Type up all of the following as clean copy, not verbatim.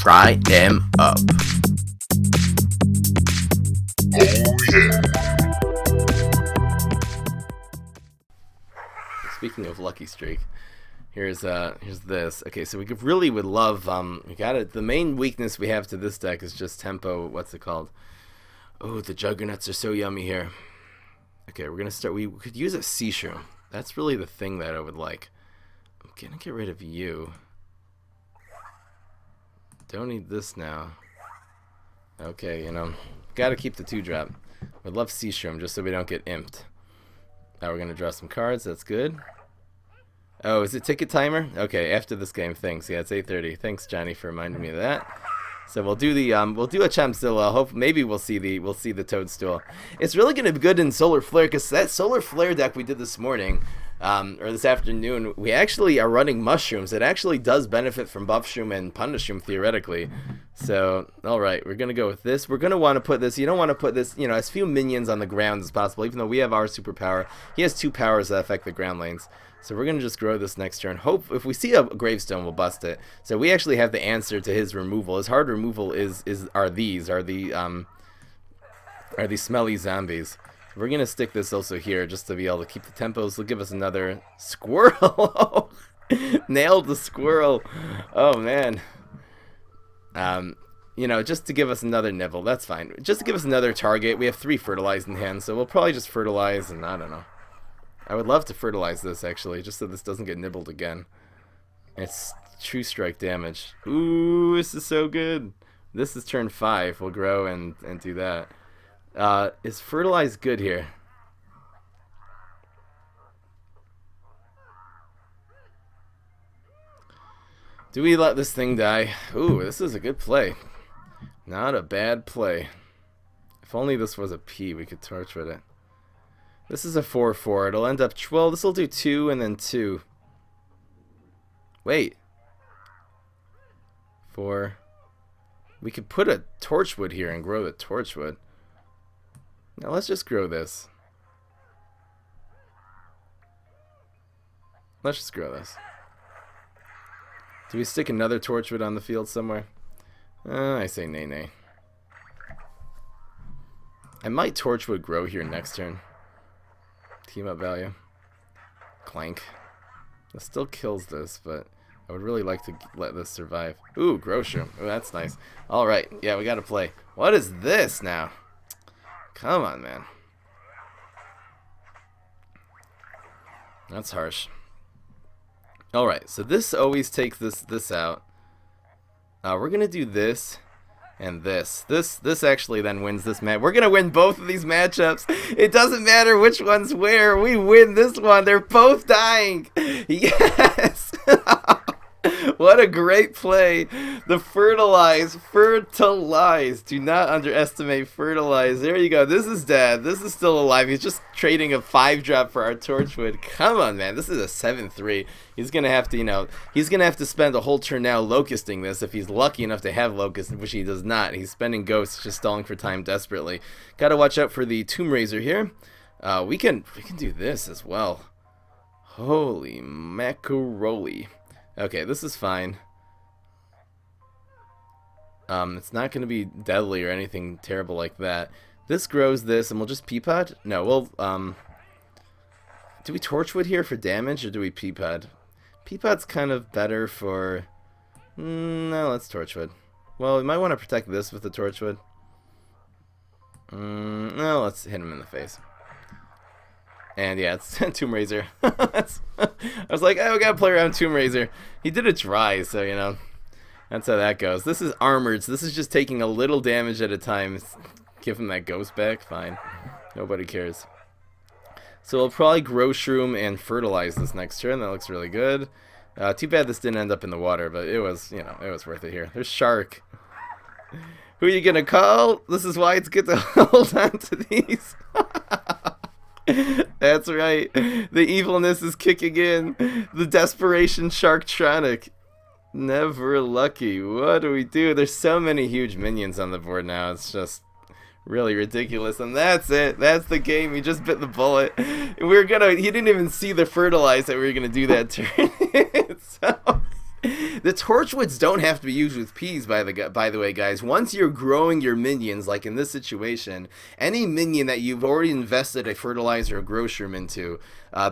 fry them up. Oh yeah. Speaking of lucky streak, here's this. Okay, so we really would love we got it. The main weakness we have to this deck is just tempo. What's it called? Oh, the juggernauts are so yummy here. Okay, we're gonna start. We could use a sea shroom. That's really the thing that I would like. I'm gonna get rid of you. Don't need this now. Okay, gotta keep the 2-drop. We'd love sea shroom just so we don't get imped. Now we're gonna draw some cards. That's good. Oh, is it ticket timer? Okay, after this game. Thanks. Yeah, it's 8:30. Thanks, Johnny, for reminding me of that. So we'll do the we'll do a Champzilla. Hope maybe we'll see the Toadstool. It's really gonna be good in Solar Flare because that Solar Flare deck we did this morning, or this afternoon, we actually are running mushrooms. It actually does benefit from Buff Shroom and Punish Shroom theoretically. So all right, we're gonna go with this. We're gonna want to put this. You don't want to put this, as few minions on the ground as possible. Even though we have our superpower, he has 2 powers that affect the ground lanes. So we're gonna just grow this next turn. Hope if we see a gravestone, we'll bust it. So we actually have the answer to his removal. His hard removal are the smelly zombies. We're gonna stick this also here just to be able to keep the tempos. They'll give us another squirrel. Nailed the squirrel. Oh man. Just to give us another nibble. That's fine. Just to give us another target. We have 3 fertilized in hand, so we'll probably just fertilize and I don't know. I would love to fertilize this, actually, just so this doesn't get nibbled again. It's true strike damage. Ooh, this is so good. This is turn 5. We'll grow and do that. Is fertilize good here? Do we let this thing die? Ooh, this is a good play. Not a bad play. If only this was a P, we could torch with it. This is a 4/4. It'll end up. Well, this will do 2 and then 2. Wait. 4. We could put a torchwood here and grow the torchwood. Now let's just grow this. Let's just grow this. Do we stick another torchwood on the field somewhere? I say nay nay. I might torchwood grow here next turn. Team up value. Clank. This still kills this, but I would really like to let this survive. Ooh, grow shroom. Ooh, that's nice. Alright, yeah, we gotta play. What is this now? Come on, man. That's harsh. Alright, so this always takes this out. We're gonna do this. And this actually then wins this match. We're gonna win both of these matchups. It doesn't matter which one's where. We win this one. They're both dying. Yes. What a great play. The fertilize. Do not underestimate fertilize. There you go. This is dead. This is still alive. He's just trading a 5-drop for our torchwood. Come on, man. This is a 7/3. He's gonna have to, he's gonna have to spend a whole turn now locusting this if he's lucky enough to have locust, which he does not. He's spending ghosts, just stalling for time desperately. Gotta watch out for the Tomb Raiser here. We can do this as well. Holy macaroni. Okay, this is fine. It's not going to be deadly or anything terrible like that. This grows this, and we'll just Peapod? No, we'll, do we Torchwood here for damage, or do we Peapod? Peapod's kind of better for... no, let's Torchwood. Well, we might want to protect this with the Torchwood. No, let's hit him in the face. And yeah, it's Tomb Raiser. I was like, oh, we gotta play around Tomb Raiser. He did it dry, so, that's how that goes. This is armored, so this is just taking a little damage at a time. Give him that ghost back, fine. Nobody cares. So we'll probably grow shroom and fertilize this next turn. That looks really good. Too bad this didn't end up in the water, but it was, it was worth it here. There's Shark. Who are you gonna call? This is why it's good to hold on to these. That's right. The evilness is kicking in. The desperation Sharktronic. Never lucky. What do we do? There's so many huge minions on the board now. It's just really ridiculous. And that's it. That's the game. He just bit the bullet. He didn't even see the fertilize that we were gonna do that turn. So The Torchwoods don't have to be used with peas, by the way, guys. Once you're growing your minions, like in this situation, any minion that you've already invested a fertilizer or grow shroom into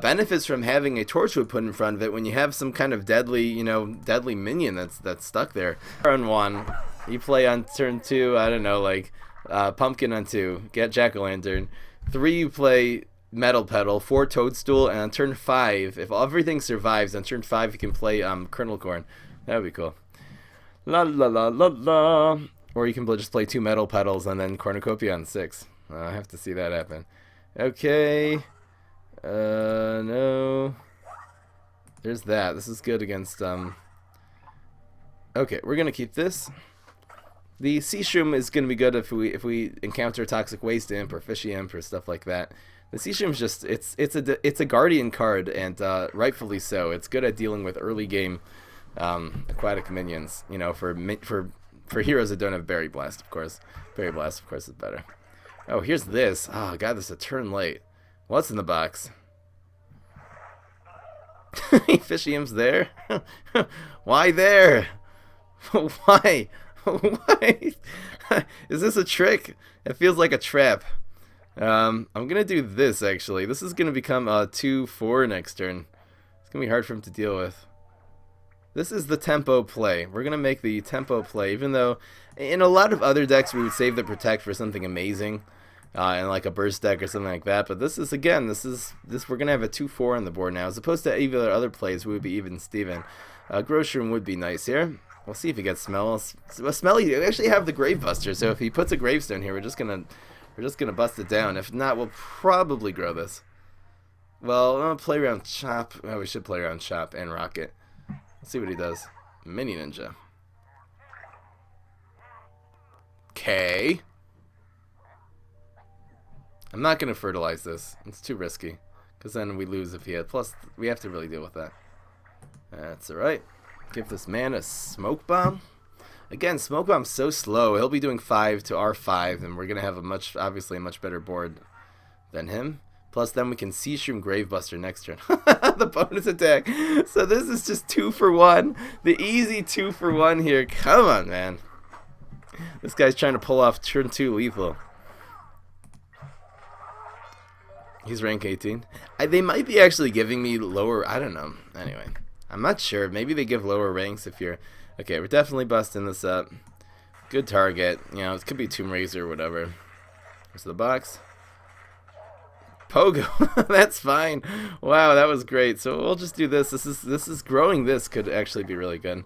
benefits from having a Torchwood put in front of it when you have some kind of deadly, deadly minion that's stuck there. Turn 1, you play on turn 2, I don't know, like Pumpkin on 2, get Jack-o'-lantern. 3, you play Metal Petal, 4 Toadstool, and on turn 5, if everything survives, on turn 5 you can play Kernel Corn. That would be cool. La la la la la. Or you can just play 2 Metal Petals and then Cornucopia on 6. I have to see that happen. Okay. No. There's that. This is good against Okay, we're gonna keep this. The Sea Shroom is gonna be good if we encounter Toxic Waste Imp or Fishy Imp or stuff like that. The Sea Shroom's just it's a Guardian card, and rightfully so. It's good at dealing with early game aquatic minions. For heroes that don't have Berry Blast, of course. Berry Blast, of course, is better. Oh, here's this. Oh god, this is a turn late. What's in the box? Fishy Imp's there? Why there? Why? Why? Is this a trick? It feels like a trap. I'm gonna do this actually. This is gonna become a 2/4 next turn. It's gonna be hard for him to deal with. This is the tempo play. We're gonna make the tempo play, even though in a lot of other decks we would save the protect for something amazing, and like a burst deck or something like that. But this is we're gonna have a 2/4 on the board now, as opposed to either other plays. We would be even Steven. Groshroom would be nice here. We'll see if he gets Smell. Smelly, we actually have the Gravebuster, so if he puts a Gravestone here, we're just gonna bust it down. If not, we'll probably grow this. Well, I'm gonna play around Chop. Oh, we should play around Chop and Rocket. Let's see what he does. Mini Ninja. Okay. I'm not gonna fertilize this. It's too risky, because then we lose if he had. Plus, we have to really deal with that. That's alright. Give this man a Smoke Bomb. Again, Smoke Bomb's so slow. He'll be doing 5 to our 5, and we're gonna have obviously a much better board than him. Plus, then we can Sea Shroom Gravebuster next turn. The bonus attack. So this is just 2 for 1. The easy 2 for 1 here. Come on, man. This guy's trying to pull off turn 2 lethal. He's rank 18. They might be actually giving me lower. I don't know. Anyway, I'm not sure. Maybe they give lower ranks if you're. Okay, we're definitely busting this up. Good target. It could be Tomb Raiser or whatever. Here's the box. Pogo. That's fine. Wow, that was great. So we'll just do this. This is growing. This could actually be really good.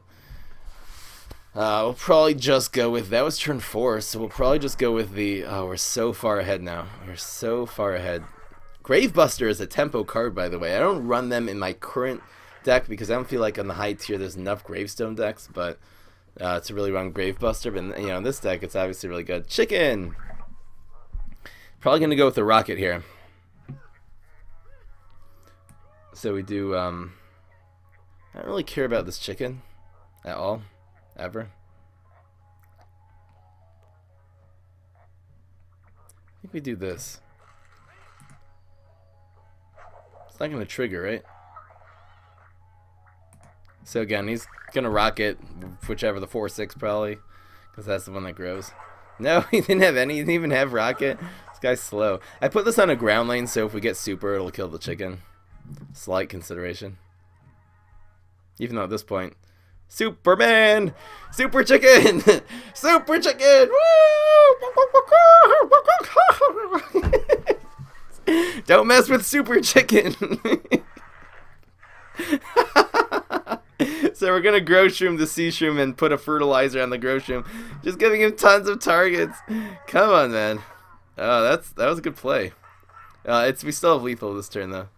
We'll probably just go with, that was turn 4, so we'll probably just go with the, we're so far ahead now. We're so far ahead. Gravebuster is a tempo card, by the way. I don't run them in my current deck because I don't feel like on the high tier there's enough Gravestone decks, but to really run Gravebuster. But in this deck, it's obviously really good. Chicken. Probably gonna go with the Rocket here. So we do. I don't really care about this chicken at all, ever. I think we do this. It's not gonna trigger, right? So again, he's gonna Rocket whichever, the 4/6 probably, because that's the one that grows. No, he didn't have any. He didn't even have Rocket. This guy's slow. I put this on a ground lane, so if we get super, it'll kill the chicken. Slight consideration. Even though at this point, Superman, Super Chicken, Super Chicken. Woo! Don't mess with Super Chicken. So we're gonna Grow Shroom the Sea Shroom and put a fertilizer on the Grow Shroom, just giving him tons of targets. Come on, man. Oh, that was a good play. We still have lethal this turn though.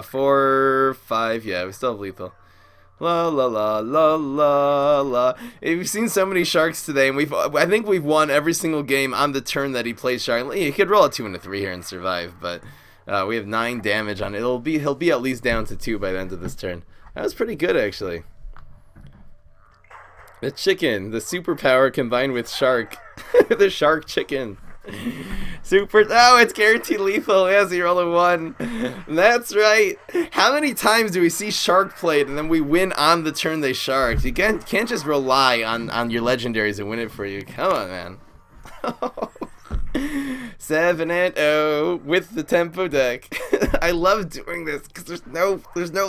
4, 5, yeah, we still have lethal. La la la la la la. We've seen so many sharks today, and I think we've won every single game on the turn that he plays shark. He could roll a 2 and a 3 here and survive, but we have 9 damage on it. He'll be at least down to 2 by the end of this turn. That was pretty good actually. The chicken, the superpower combined with shark, the shark chicken. Super. Oh, it's guaranteed lethal. Yes, you roll a 1. That's right. How many times do we see shark played and then we win on the turn they sharked? You can't just rely on your legendaries and win it for you. Come on, man. 7-0 with the tempo deck. I love doing this because there's no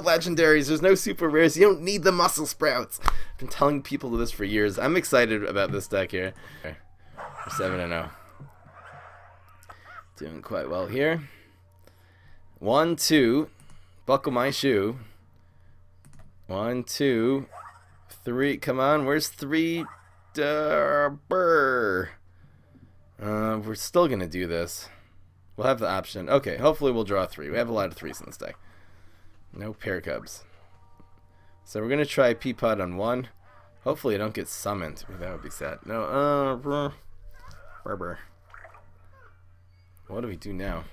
legendaries, there's no super rares. You don't need the muscle sprouts. I've been telling people this for years. I'm excited about this deck here. We're 7-0. Doing quite well here. 1, 2. Buckle my shoe. 1, 2, 3. Come on, where's 3? We're still gonna do this. We'll have the option. Okay, hopefully we'll draw 3. We have a lot of 3s in this deck. No pair cubs. So we're gonna try Peapod on 1. Hopefully I don't get summoned. That would be sad. No, what do we do now?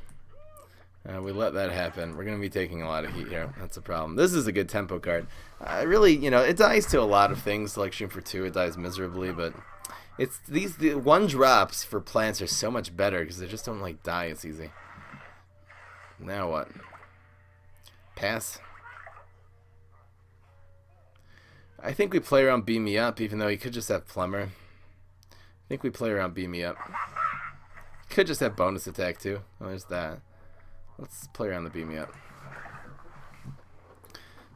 We let that happen. We're going to be taking a lot of heat here. That's a problem. This is a good tempo card. Really, you know, it dies to a lot of things like Shoot for 2. It dies miserably, but it's the 1-drops for plants are so much better because they just don't like die as easy. Now what? Pass. I think we play around Beam Me Up, even though he could just have Plumber. I think we play around Beam Me Up. Could just have bonus attack too. Oh, there's that. Let's play around the Beam Me Up.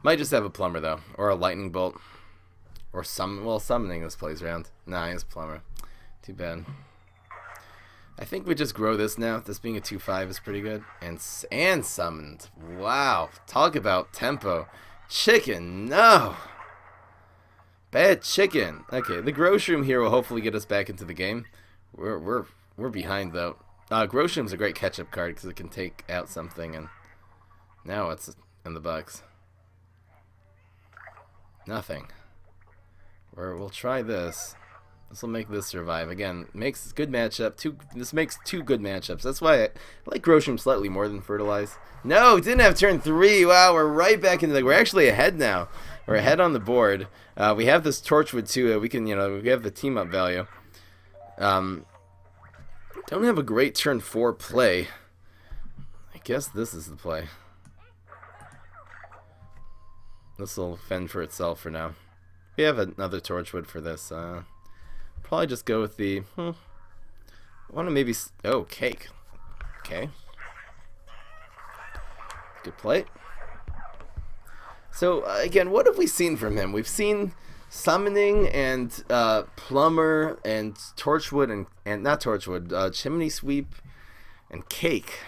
Might just have a Plumber though, or a Lightning Bolt, or summoning this plays around. Nah, it's Plumber. Too bad. I think we just grow this now. This being a 2/5 is pretty good. And summoned. Wow. Talk about tempo. Chicken. No. Bad chicken. Okay, the Growshroom here will hopefully get us back into the game. We're behind though. Growshroom's a great catch-up card because it can take out something, and now it's in the box. Nothing. We'll try this. This will make this survive. Again, makes good matchup. This makes 2 good matchups. That's why I like Growshroom slightly more than Fertilize. No, didn't have turn 3. Wow, we're right back into we're actually ahead now. We're ahead on the board. We have this Torchwood too. We can, we have the team up value. Don't have a great turn 4 play. I guess this is the play. This will fend for itself for now. We have another Torchwood for this. Probably just go with the... I want to maybe... Oh, Cake. Okay. Good play. So, again, what have we seen from him? We've seen Summoning and Plumber and Torchwood and not Torchwood, Chimney Sweep and Cake.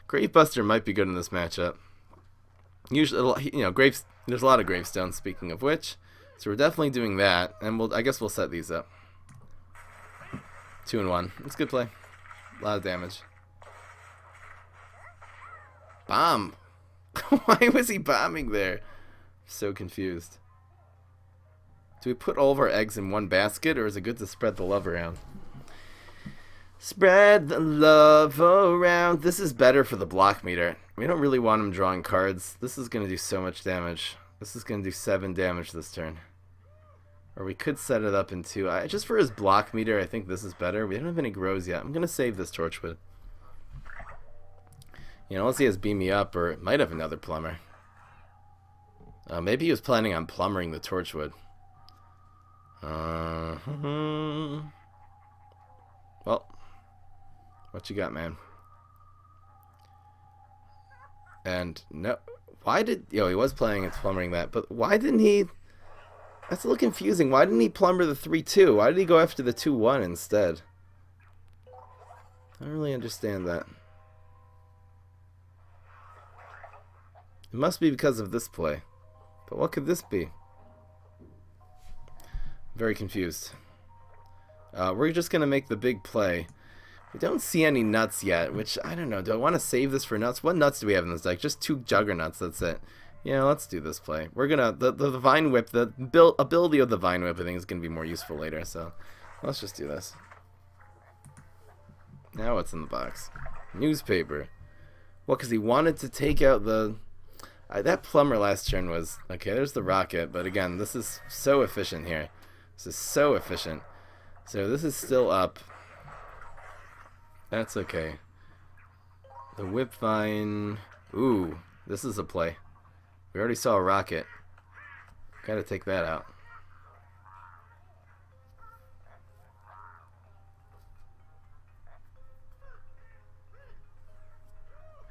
Gravebuster might be good in this matchup. Usually, there's a lot of gravestones, speaking of which. So we're definitely doing that, and I guess we'll set these up. 2 and 1. It's a good play. A lot of damage. Bomb. Why was he bombing there? So confused. Do we put all of our eggs in one basket, or is it good to spread the love around? Spread the love around. This is better for the block meter. We don't really want him drawing cards. This is going to do so much damage. This is going to do 7 damage this turn. Or we could set it up in 2. Just for his block meter, I think this is better. We don't have any grows yet. I'm going to save this Torchwood. Unless he has Beam Me Up, or it might have another Plumber. Maybe he was planning on plumbering the Torchwood. Well, what you got, man? And no, why did he was planning on plumbering that, but why didn't he? That's a little confusing. Why didn't he plumber the 3/2? Why did he go after the 2/1 instead? I don't really understand that. It must be because of this play. But what could this be? Very confused. We're just going to make the big play. We don't see any nuts yet, which, I don't know. Do I want to save this for nuts? What nuts do we have in this deck? Just 2 Juggernauts, that's it. Yeah, let's do this play. We're going to... The Vine Whip, the ability of the Vine Whip, I think, is going to be more useful later. So, let's just do this. Now what's in the box? Newspaper. Well, because he wanted to take out the... that Plumber last turn was... Okay, there's the Rocket, but again, this is so efficient here. This is so efficient. So this is still up. That's okay. The whip vine. Ooh, this is a play. We already saw a rocket. Gotta take that out.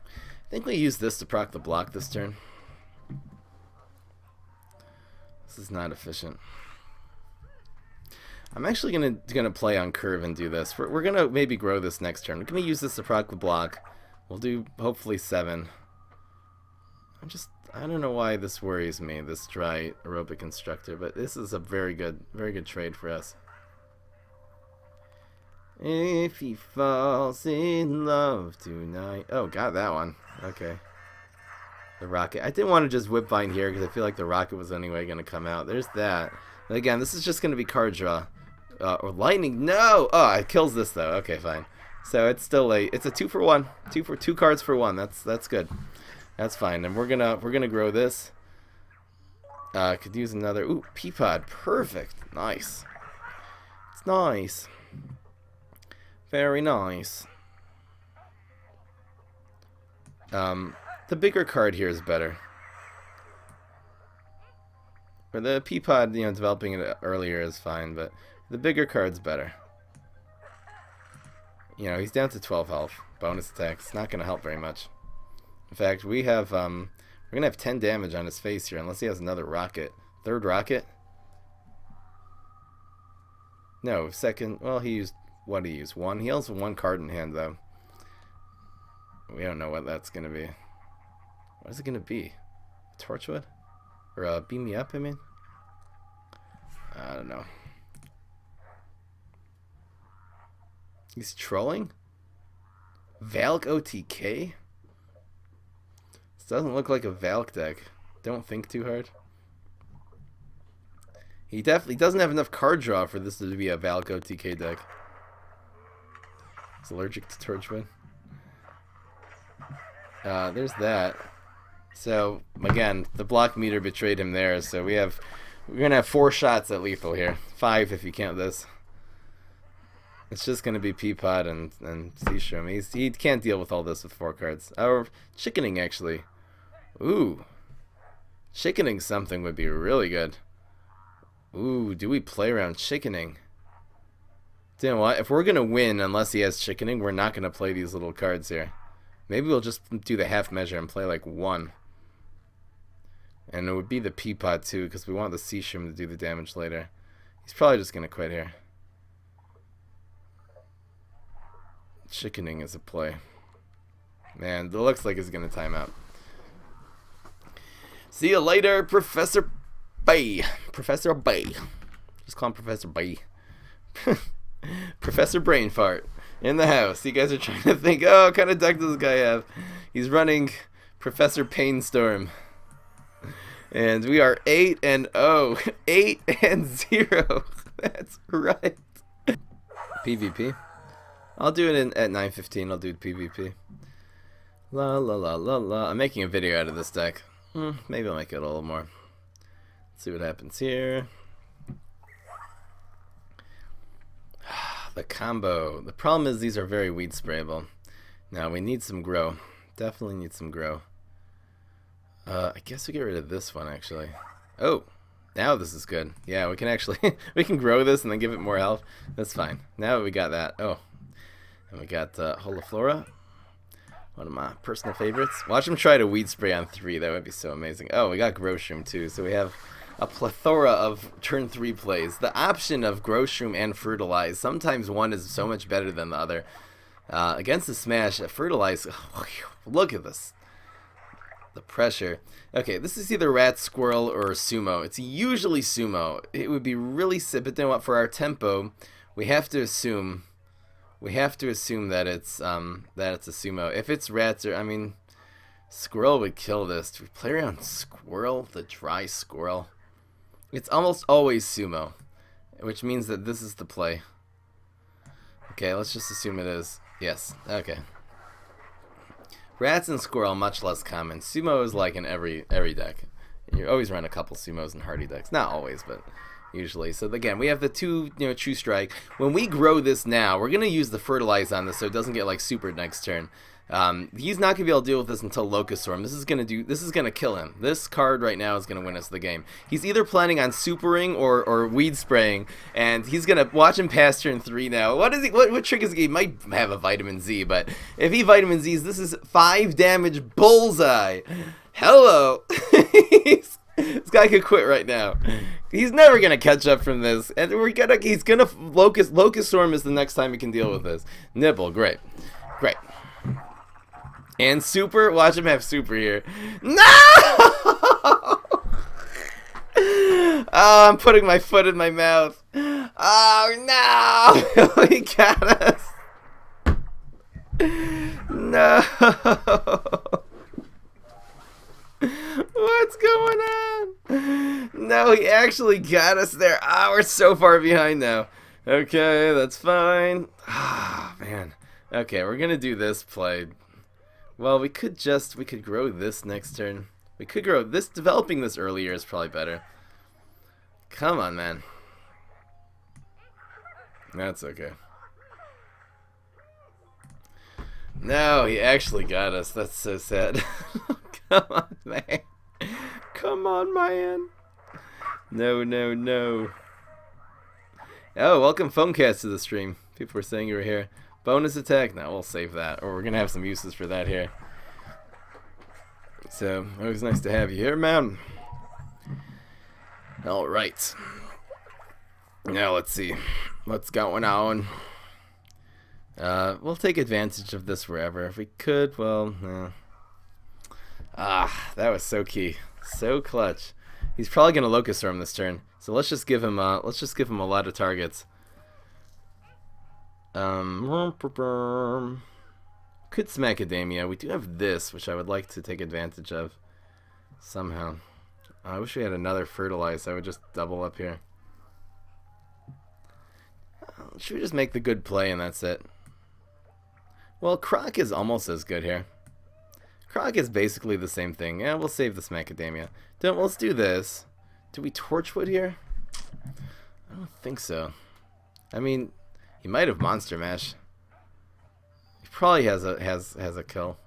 I think we use this to proc the block this turn. This is not efficient. I'm actually gonna play on curve and do this. We're gonna maybe grow this next turn. Can we use this to proc the block? We'll do hopefully 7. I don't know why this worries me, this dry aerobic instructor, but this is a very good trade for us. If he falls in love tonight. Oh, got that one. Okay. The rocket. I didn't want to just whip vine here because I feel like the rocket was anyway going to come out. There's that. And again, this is just going to be card draw. Or lightning. No! Oh, it kills this though. Okay, fine. So it's still it's a 2 for 1. 2 cards for 1. That's good. That's fine. And we're gonna grow this. Could use another. Ooh, Peapod. Perfect. Nice. It's nice. Very nice. The bigger card here is better. Or the Peapod, developing it earlier is fine, but the bigger card's better. He's down to 12 health. Bonus attacks. It's not going to help very much. In fact, we're going to have 10 damage on his face here, unless he has another rocket. Third rocket? No, second. Well, he used, what did he use? 1? He also has 1 card in hand, though. We don't know what that's going to be. What is it going to be? Torchwood? Or beam me up, I mean? I don't know. He's trolling? Valk OTK? This doesn't look like a Valk deck. Don't think too hard. He definitely doesn't have enough card draw for this to be a Valk OTK deck. He's allergic to Torchwood. There's that. So again, the block meter betrayed him there. So we're gonna have 4 shots at lethal here. 5 if you count this. It's just gonna be Peapod and Seashroom. He can't deal with all this with 4 cards. Or chickening actually. Ooh, chickening something would be really good. Ooh, do we play around chickening? You know what? If we're gonna win, unless he has chickening, we're not gonna play these little cards here. Maybe we'll just do the half measure and play like 1. And it would be the Peapod too, because we want the Seashroom to do the damage later. He's probably just going to quit here. Chickening is a play. Man, it looks like it's going to time out. See you later, Professor Bay. Professor Bay. Just call him Professor Bay. Professor Brain Fart. In the house. You guys are trying to think, oh, what kind of deck does this guy have? He's running Professor Painstorm. And we are 8-0. 8-0. That's right. PvP. I'll do it at 9:15. I'll do PvP. La la la la la. I'm making a video out of this deck. Maybe I'll make it a little more. Let's see what happens here. The combo. The problem is these are very weed sprayable. Now we need some grow. Definitely need some grow. I guess we get rid of this one actually. Oh, now this is good. Yeah, we can actually we can grow this and then give it more health. That's fine. Now we got that. Oh, and we got Holoflora. One of my personal favorites. Watch him try to weed spray on 3. That would be so amazing. Oh, we got Growshroom too. So we have a plethora of turn 3 plays. The option of Growshroom and Fertilize. Sometimes one is so much better than the other. Against the Smash, Fertilize. Look at this. The pressure. Okay, this is either Rat, Squirrel, or Sumo. It's usually Sumo. It would be really sick, but then what? For our tempo, we have to assume that it's a Sumo. If it's Rats, or I mean, Squirrel would kill this. Do we play around Squirrel, the dry Squirrel? It's almost always Sumo, which means that this is the play. Okay, let's just assume it is. Yes. Okay. Rats and Squirrel, much less common. Sumo is like in every deck. You always run a couple Sumos in Hardy decks. Not always, but usually. So again, we have the 2, True Strike. When we grow this now, we're gonna use the Fertilize on this so it doesn't get like super next turn. He's not gonna be able to deal with this until Locust Storm. This is gonna kill him. This card right now is gonna win us the game. He's either planning on supering or weed spraying, and he's gonna watch him pass turn 3 now. What trick is he? He might have a Vitamin Z, but if he Vitamin Z's, this is 5 damage bullseye. Hello. This guy could quit right now. He's never gonna catch up from this, and he's gonna Locust Storm is the next time he can deal with this. Nibble, great. And super, watch him have super here. No! Oh, I'm putting my foot in my mouth. Oh no! He got us. No. What's going on? No, he actually got us there. Ah, we're so far behind now. Okay, that's fine. Ah, man. Okay, we're gonna do this play. Well, we could grow this next turn. We could grow this. Developing this earlier is probably better. Come on, man. That's okay. No, he actually got us. That's so sad. Come on, man. Come on, man. No. Oh, welcome Phonecast to the stream. People were saying you were here. Bonus attack? No, we'll save that. Or we're going to have some uses for that here. So, always nice to have you here, man. Alright. Now, let's see. What's going on? We'll take advantage of this wherever. If we could, well, that was so key. So clutch. He's probably going to Locust Storm this turn. So let's just give him a lot of targets. Could Smackademia. We do have this, which I would like to take advantage of somehow. I wish we had another Fertilize. I would just double up here. Should we just make the good play and that's it? Well, Croc is almost as good here. Croc is basically the same thing. Yeah, we'll save the Smackademia. Let's do this. Do we Torchwood here? I don't think so. I mean, he might have Monster Mash. He probably has a kill.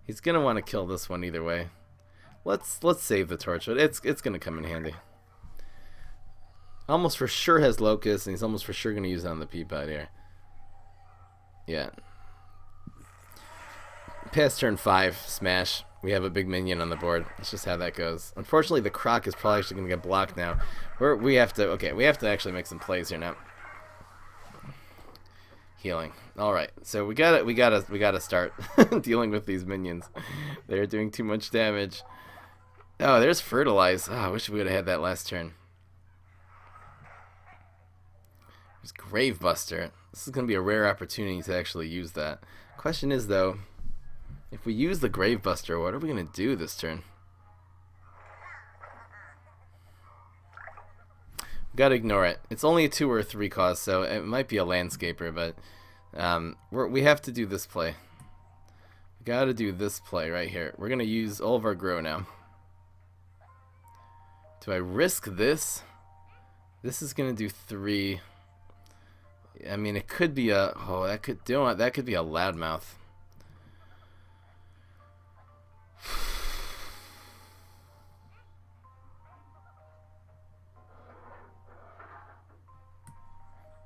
He's gonna want to kill this one either way. Let's save the Torchwood. It's gonna come in handy. Almost for sure has Locust, and he's almost for sure gonna use it on the Peapod here. Yeah. Past turn 5, smash. We have a big minion on the board. That's just how that goes. Unfortunately, the Croc is probably actually gonna get blocked now. We have to actually make some plays here now. Healing. All right, so we gotta start dealing with these minions. They're doing too much damage. Oh, there's Fertilize. Oh, I wish we would have had that last turn. There's Gravebuster. This is gonna be a rare opportunity to actually use that. Question is though, if we use the Gravebuster, what are we gonna do this turn? We gotta ignore it. It's only a 2 or 3 cost, so it might be a Landscaper, but we have to do this play. We gotta do this play right here. We're gonna use all of our grow now. Do I risk this? This is gonna do 3. I mean, it could be a that could be a Loudmouth.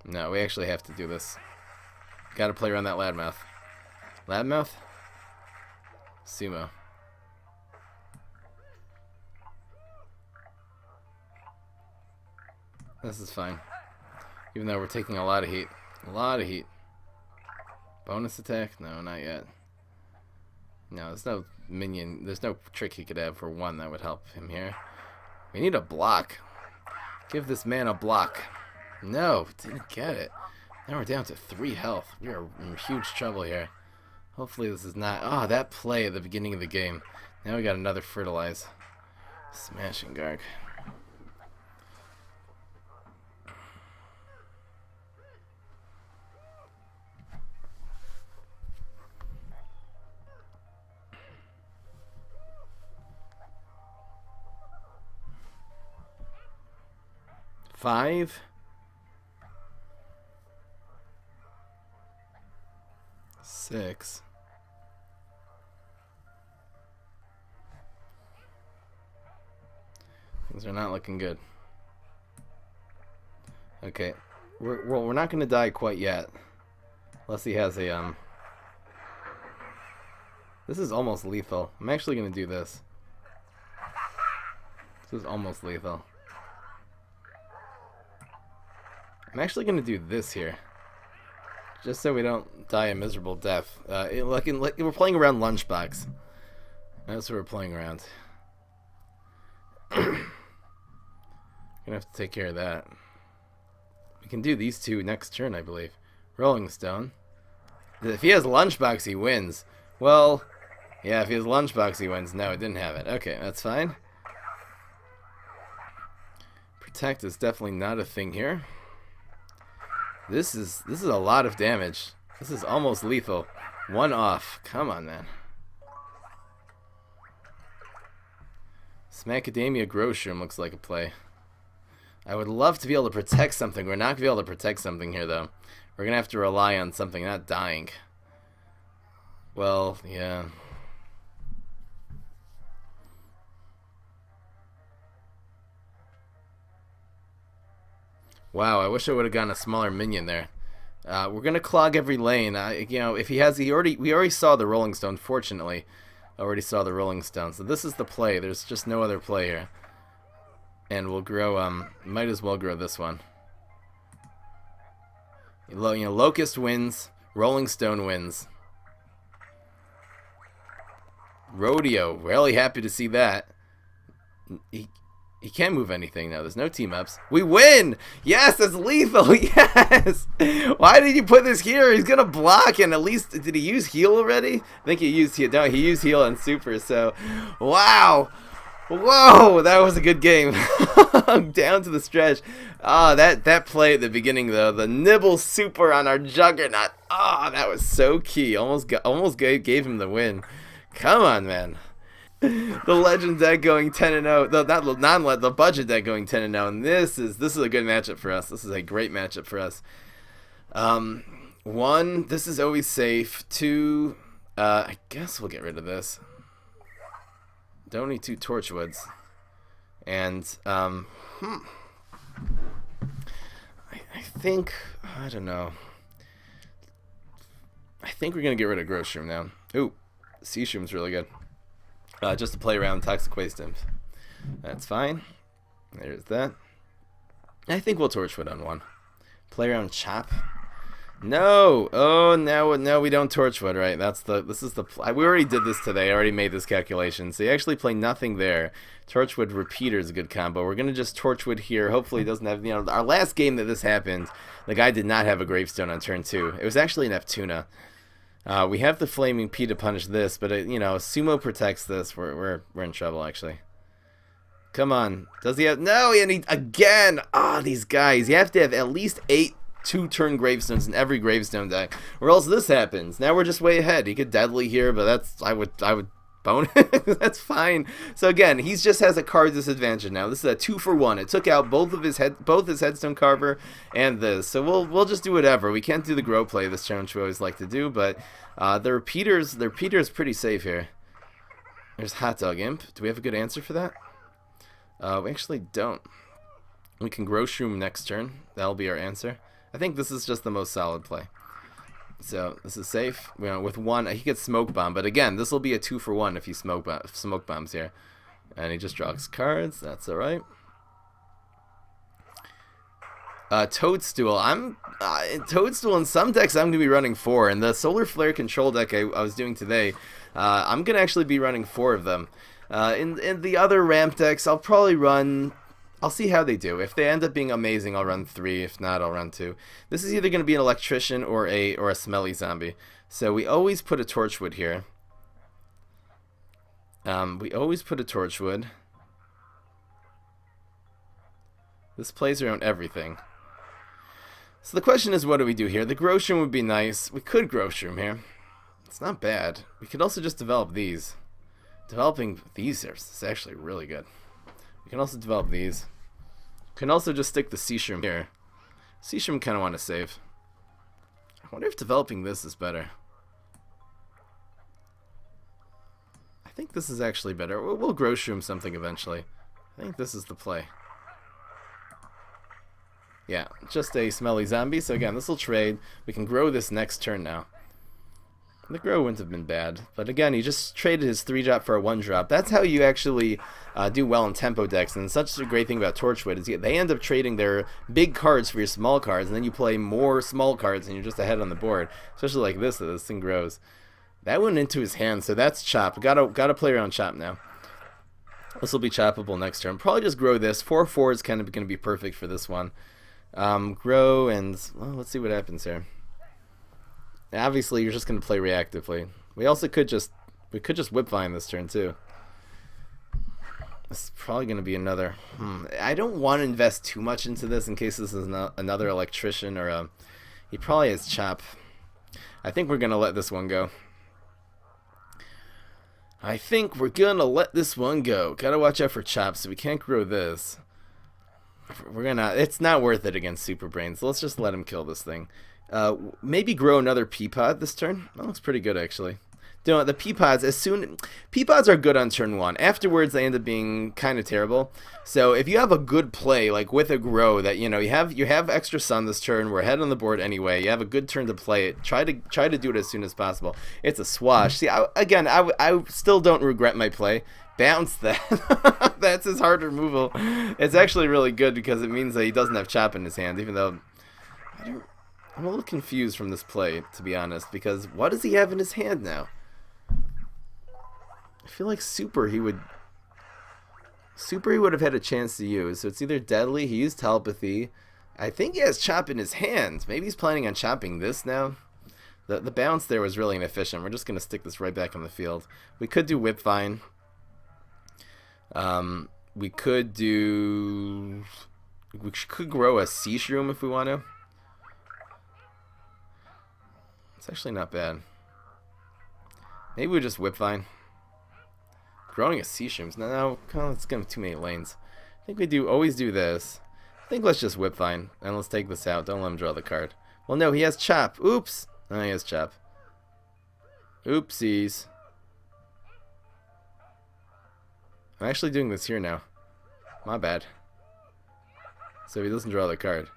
No, we actually have to do this. Gotta play around that Loudmouth. Loudmouth? Sumo. This is fine. Even though we're taking a lot of heat. A lot of heat. Bonus attack? No, not yet. No, there's no minion. There's no trick he could have for 1 that would help him here. We need a block. Give this man a block. No, didn't get it. Now we're down to 3 health. We are in huge trouble here. Hopefully this is not... Oh, that play at the beginning of the game. Now we got another Fertilize. Smashing Garg. 5. 6. Things are not looking good. Okay, we're not gonna die quite yet, unless he has a This is almost lethal. I'm actually gonna do this. This is almost lethal. I'm actually gonna do this here, just so we don't die a miserable death. Like we're playing around Lunchbox. That's what we're playing around. Gonna have to take care of that. We can do these two next turn, I believe. Rolling Stone. If he has Lunchbox, he wins. Well, yeah, if he has Lunchbox, he wins. No, it didn't have it. Okay, that's fine. Protect is definitely not a thing here. This is a lot of damage. This is almost lethal. 1 off. Come on, man. Smackademia Growshroom looks like a play. I would love to be able to protect something. We're not going to be able to protect something here, though. We're going to have to rely on something not dying. Well, yeah. Wow, I wish I would have gotten a smaller minion there. We're going to clog every lane. You know, if he has... we already saw the Rolling Stone, fortunately. Already saw the Rolling Stone. So this is the play. There's just no other play here. And we'll grow, might as well grow this one. You know, Locust wins, Rolling Stone wins. Rodeo, really happy to see that. He can't move anything now. There's no team ups. We win! Yes, that's lethal. Yes! Why did you put this here? He's gonna block, and at least did he use heal already? I think he used heal. No, he used heal on super. So, wow. Whoa, that was a good game. Down to the stretch. That play at the beginning though, the nibble super on our Juggernaut. That was so key. Almost gave him the win. Come on, man. The legend deck going 10-0. The budget deck going 10-0. And this is a good matchup for us. This is a great matchup for us. 1, this is always safe. 2, I guess we'll get rid of this. Don't need 2 Torchwoods. And, I think, I don't know. I think we're going to get rid of Growshroom now. Ooh, Seashroom's really good. Just to play around Toxic Waste Imps. That's fine. There's that. I think we'll Torchwood on 1. Play around Chop. No! Oh, no, we don't Torchwood, right? We already did this today. I already made this calculation. So you actually play nothing there. Torchwood Repeater is a good combo. We're going to just Torchwood here. Hopefully it doesn't have, you know, our last game that this happened, the guy did not have a Gravestone on turn 2. It was actually an Neptuna. We have the Flaming P to punish this, but, you know, Sumo protects this. We're in trouble, actually. Come on. Does he have... No, and he... Again! These guys. You have to have at least 8 2-turn Gravestones in every Gravestone deck, or else this happens. Now we're just way ahead. He could Deadly here, but that's... I would bone it. That's fine. So again, he just has a card disadvantage now. This is a 2-for-1. It took out both his Headstone Carver and this. So we'll just do whatever. We can't do the grow play this turn, which we always like to do, but their repeater's pretty safe here. There's Hot Dog Imp. Do we have a good answer for that? We actually don't. We can Growshroom next turn. That'll be our answer. I think this is just the most solid play. So this is safe. You know, with 1, he gets Smoke Bomb, but again, this will be a 2-for-1 if he smoke bombs here, and he just draws cards. That's all right. Toadstool. Toadstool in some decks I'm gonna be running 4, and the Solar Flare control deck I was doing today, I'm gonna actually be running 4 of them. In the other ramp decks, I'll probably run... I'll see how they do. If they end up being amazing, I'll run 3. If not, I'll run 2. This is either going to be an Electrician or a Smelly Zombie. So we always put a Torchwood here. We always put a Torchwood. This plays around everything. So the question is, what do we do here? The Growshroom would be nice. We could Growshroom here. It's not bad. We could also just develop these. Developing these is actually really good. We can also develop these. Can also just stick the Sea Shroom here. Sea Shroom kind of want to save. I wonder if developing this is better. I think this is actually better. We'll grow Shroom something eventually. I think this is the play. Yeah, just a smelly zombie. So again, this will trade. We can grow this next turn now. The grow wouldn't have been bad. But again, he just traded his 3-drop for a 1-drop. That's how you actually do well in tempo decks. And such a great thing about Torchwood is they end up trading their big cards for your small cards. And then you play more small cards and you're just ahead on the board. Especially like this, so this thing grows. That went into his hand, so that's chop. Gotta play around chop now. This will be choppable next turn. Probably just grow this. 4/4 is kind of going to be perfect for this one. Grow and well, let's see what happens here. Obviously, you're just going to play reactively. We could just whip vine this turn too. This is probably going to be another. I don't want to invest too much into this in case this is another electrician or a. He probably has chop. I think we're going to let this one go. Gotta watch out for chop, so we can't grow this. It's not worth it against Super Brains. Let's just let him kill this thing. Maybe grow another Peapod this turn. That looks pretty good, actually. The Peapods, Peapods are good on turn 1. Afterwards, they end up being kind of terrible. So if you have a good play, like with a grow, that you have extra sun this turn. We're ahead on the board anyway. You have a good turn to play it. Try to do it as soon as possible. It's a swash. See, I still don't regret my play. Bounce that. That's his hard removal. It's actually really good because it means that he doesn't have chop in his hand, even though I'm a little confused from this play, to be honest, because what does he have in his hand now? I feel like Super he would have had a chance to use. So it's either Deadly, he used Telepathy. I think he has chop in his hand. Maybe he's planning on chopping this now. The bounce there was really inefficient. We're just going to stick this right back on the field. We could do Whip Vine. We could grow a Sea Shroom if we want to. It's actually not bad. Maybe we just Whip Vine. Growing a Sea Shroom's no, it's gonna be too many lanes. I think we always do this. I think let's just Whip Vine and let's take this out. Don't let him draw the card. Well, no, he has chop. Oops. No, he has chop. Oopsies. I'm actually doing this here now. My bad. So he doesn't draw the card.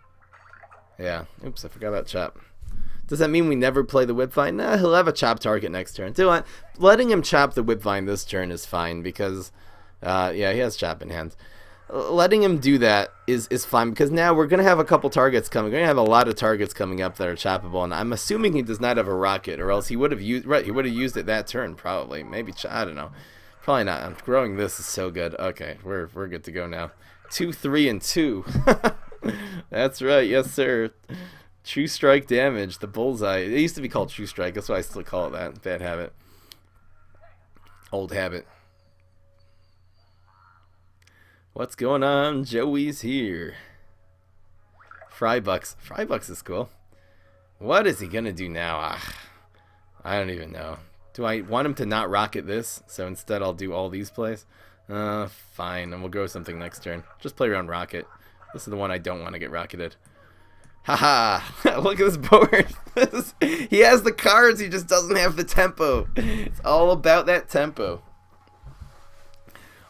Yeah. Oops, I forgot about chop. Does that mean we never play the Whip Vine? Nah, he'll have a chop target next turn. Letting him chop the Whip Vine this turn is fine because, yeah, he has chop in hand. Letting him do that is fine because now we're going to have a couple targets coming. We're going to have a lot of targets coming up that are choppable, and I'm assuming he does not have a rocket, or else he would have used it that turn probably. Maybe, I don't know. Probably not. I'm growing this is so good. Okay, we're good to go now. 2, 3, and 2. That's right. Yes, sir. True Strike damage, the bullseye. It used to be called True Strike. That's why I still call it that. Bad habit. Old habit. What's going on? Joey's here. Frybucks. Frybucks is cool. What is he going to do now? I don't even know. Do I want him to not rocket this? So instead I'll do all these plays? Fine. And we'll grow something next turn. Just play around rocket. This is the one I don't want to get rocketed. Haha, look at this board. He has the cards, he just doesn't have the tempo. It's all about that tempo.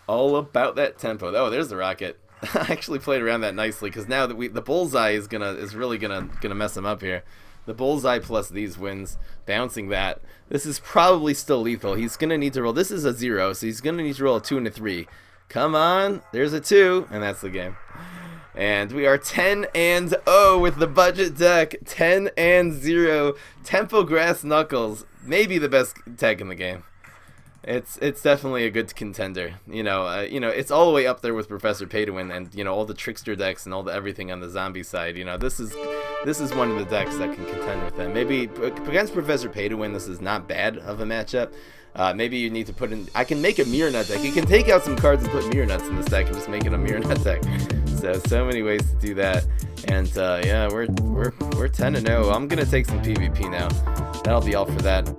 All about that tempo. Oh, there's the rocket. I actually played around that nicely because now that the bullseye is really gonna mess him up here. The bullseye plus these wins, bouncing that. This is probably still lethal. He's gonna need to roll. This is a 0, so he's gonna need to roll a 2 and a 3. Come on, there's a 2, and that's the game. And we are 10-0 with the budget deck. 10-0. Tempo Grass Knuckles. Maybe the best deck in the game. It's definitely a good contender. It's all the way up there with Professor Pay to Win and all the trickster decks and all the everything on the zombie side. This is one of the decks that can contend with them. Maybe against Professor Pay to Win, this is not bad of a matchup. Maybe you need to put in. I can make a Mirror Nut deck. You can take out some cards and put Mirror Nuts in this deck and just make it a Mirror Nut deck. So many ways to do that. And yeah, we're 10-0. I'm gonna take some PvP now. That'll be all for that.